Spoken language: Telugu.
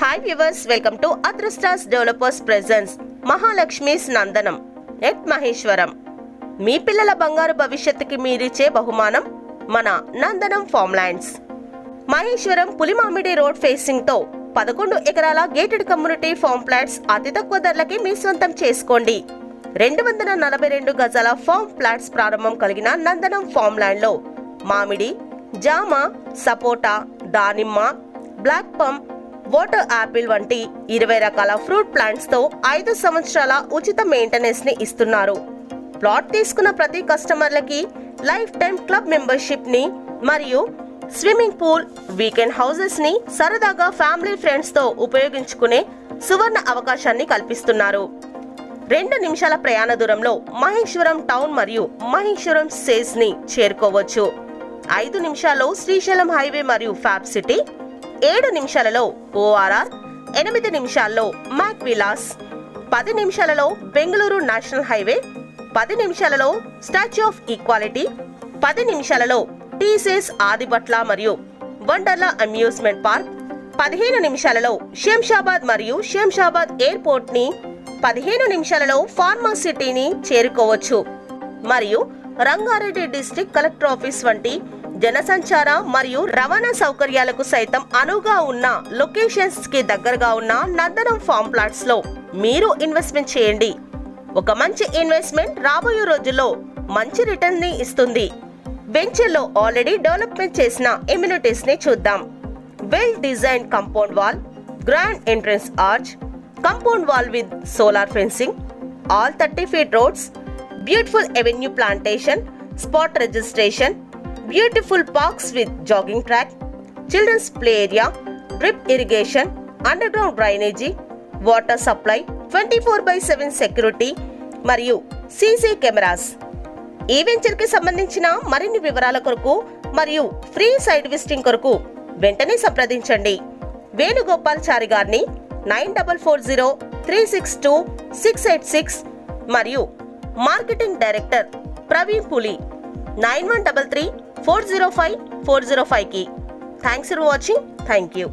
Hi viewers, welcome to Adrushta's developers presents Mahalakshmi's Nandanam at Maheshwaram. మీ పిల్లల బంగారు భవిష్యత్తుకి మీరిచ్చే బహుమానం మన Nandanam farm lands. Maheshwaram Pulimamidi road facing తో 11 ఎకరాల గేటెడ్ కమ్యూనిటీ ఫార్మ్ ప్లాట్స్ అతి తక్కువ ధరలకి మీ సొంతం చేసుకోండి. 242 గజాల ఫార్మ్ ప్లాట్స్ ప్రారంభం కలిగిన నందనం ఫార్మ్ ల్యాండ్ లో మామిడి, జామ, సపోటా, దానిమ్మ, బ్లాక్ పమ్, వాటర్ యాపిల్ వంటి 20 రకాల ఫ్రూట్ ప్లాంట్స్ తో 5 సంవత్సరాల ఉచిత మెయింటెనెన్స్ ని ఇస్తున్నారు. ప్లాట్ తీసుకున్న ప్రతి కస్టమర్లకి లైఫ్ టైం క్లబ్ మెంబర్షిప్ ని మరియు స్విమ్మింగ్ పూల్, వీకెండ్ హౌసెస్ ని సరదాగా ఫ్యామిలీ ఫ్రెండ్స్ తో ఉపయోగించుకునే సువర్ణ అవకాశాన్ని కల్పిస్తున్నారు. 2 నిమిషాల ప్రయాణ దూరంలో మహేశ్వరం టౌన్ మరియు మహేశ్వరం సేజ్ ని చేరుకోవచ్చు. 5 నిమిషాల్లో శ్రీశైలం హైవే మరియు ఫ్యాబ్ సిటీ, 7 నిమిషాలలో ఓఆర్ఆర్, 8 నిమిషాల్లో మ్యాక్ విలాస్, 10 నిమిషాలలో బెంగళూరు నేషనల్ హైవే, 10 నిమిషాలలో స్టాచ్యూ ఆఫ్ ఈక్వాలిటీ, 10 నిమిషాలలో టీసీఎస్ ఆదిబట్ల మరియు వండర్లా అమ్యూజ్మెంట్ పార్క్, 15 నిమిషాలలో శంషాబాద్ మరియు శంషాబాద్ ఎయిర్పోర్ట్ ని, 15 నిమిషాలలో ఫార్మా సిటీని చేరుకోవచ్చు. మరియు రంగారెడ్డి డిస్ట్రిక్ట్ కలెక్టర్ ఆఫీస్ వంటి జనసంచార మరియు రవాణా సౌకర్యాలకు సైతం అనువుగా ఉన్న లొకేషన్స్ కి దగ్గరగా ఉన్న నందనం ఫార్మ్ ప్లాట్స్ లో మీరు ఇన్వెస్ట్మెంట్ చేయండి. ఒక మంచి ఇన్వెస్ట్మెంట్ రాబోయే రోజుల్లో మంచి రిటర్న్ ని ఇస్తుంది. వెంచర్ లో ఆల్రెడీ డెవలప్మెంట్ చేసిన ఎమ్యూనిటీస్ ని చూద్దాం. Well design compound wall, grand entrance arch, compound wall with solar fencing, all 30 feet roads, beautiful avenue plantation, spot registration, beautiful parks with jogging track, children's play area, drip irrigation, underground drainage, water supply, 24/7 security మరియు సీసీ కెమెరాస్. ఈ వెంచర్ కి సంబంధించిన మరిన్ని వివరాల కొరకు మరియు ఫ్రీ సైట్ విజిటింగ్ కొరకు వెంటనే సంప్రదించండి వేణుగోపాల్చారి గారిని 9440362686 మరియు మార్కెటింగ్ డైరెక్టర్ ప్రవీణ్ పులి 9133 405 405 కి. Thanks for watching. Thank you.